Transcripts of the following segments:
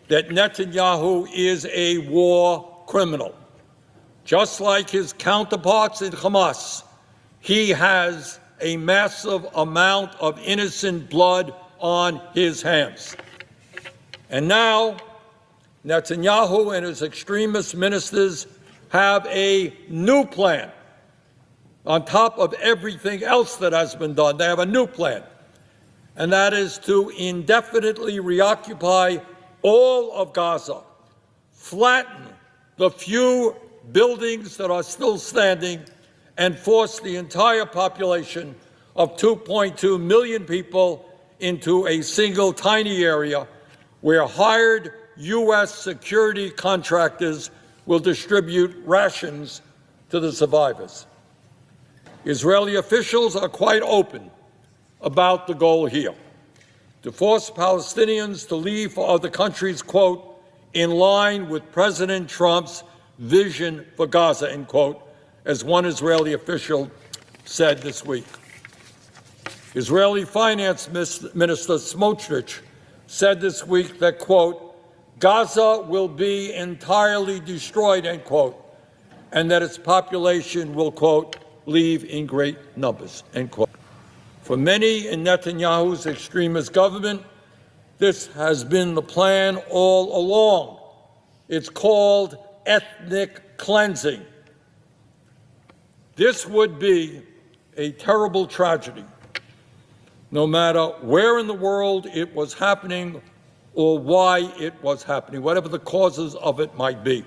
that Netanyahu is a war criminal. Just like his counterparts in Hamas, he has a massive amount of innocent blood on his hands. And now, Netanyahu and his extremist ministers have a new plan. On top of everything else that has been done, they have a new plan, and that is to indefinitely reoccupy all of Gaza, flatten the few buildings that are still standing, and force the entire population of 2.2 million people into a single tiny area where hired U.S. security contractors will distribute rations to the survivors. Israeli officials are quite open about the goal here: to force Palestinians to leave for other countries, quote, in line with President Trump's vision for Gaza, end quote, as one Israeli official said this week. Israeli Finance Minister Smotrich said this week that, quote, Gaza will be entirely destroyed, end quote, and that its population will, quote, leave in great numbers, end quote. For many in Netanyahu's extremist government, this has been the plan all along. It's called ethnic cleansing. This would be a terrible tragedy, no matter where in the world it was happening or why it was happening, whatever the causes of it might be.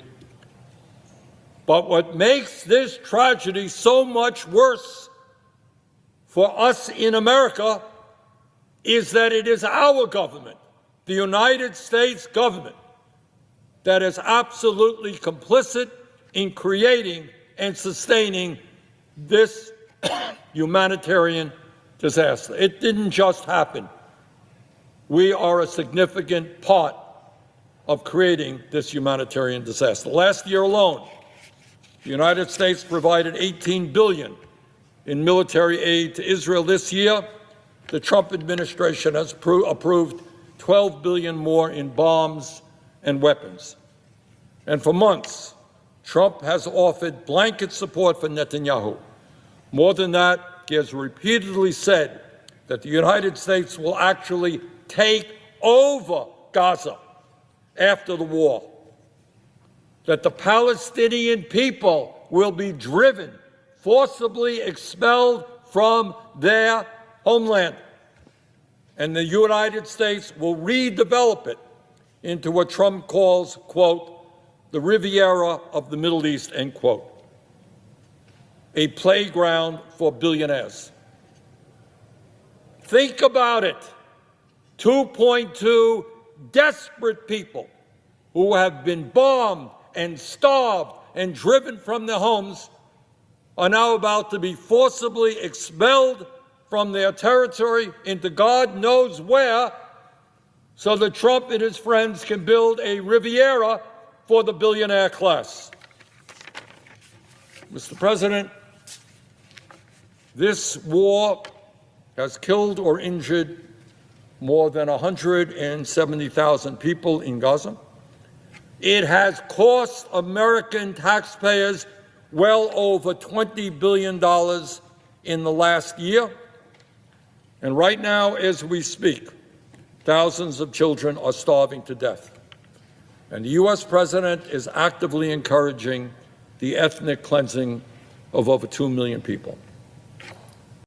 But what makes this tragedy so much worse for us in America is that it is our government, the United States government, that is absolutely complicit in creating and sustaining this humanitarian disaster. It didn't just happen. We are a significant part of creating this humanitarian disaster. Last year alone, the United States provided $18 billion in military aid to Israel. This year, the Trump administration has approved $12 billion more in bombs and weapons. And for months, Trump has offered blanket support for Netanyahu. More than that, he has repeatedly said that the United States will actually take over Gaza after the war, that the Palestinian people will be driven, forcibly expelled from their homeland, and the United States will redevelop it into what Trump calls, quote, the Riviera of the Middle East, end quote, a playground for billionaires. Think about it. 2.2 desperate people who have been bombed and starved and driven from their homes are now about to be forcibly expelled from their territory into God knows where, so that Trump and his friends can build a Riviera for the billionaire class. Mr. President, this war has killed or injured more than 170,000 people in Gaza. It has cost American taxpayers well over $20 billion in the last year. And right now, as we speak, thousands of children are starving to death. And the U.S. president is actively encouraging the ethnic cleansing of over 2 million people.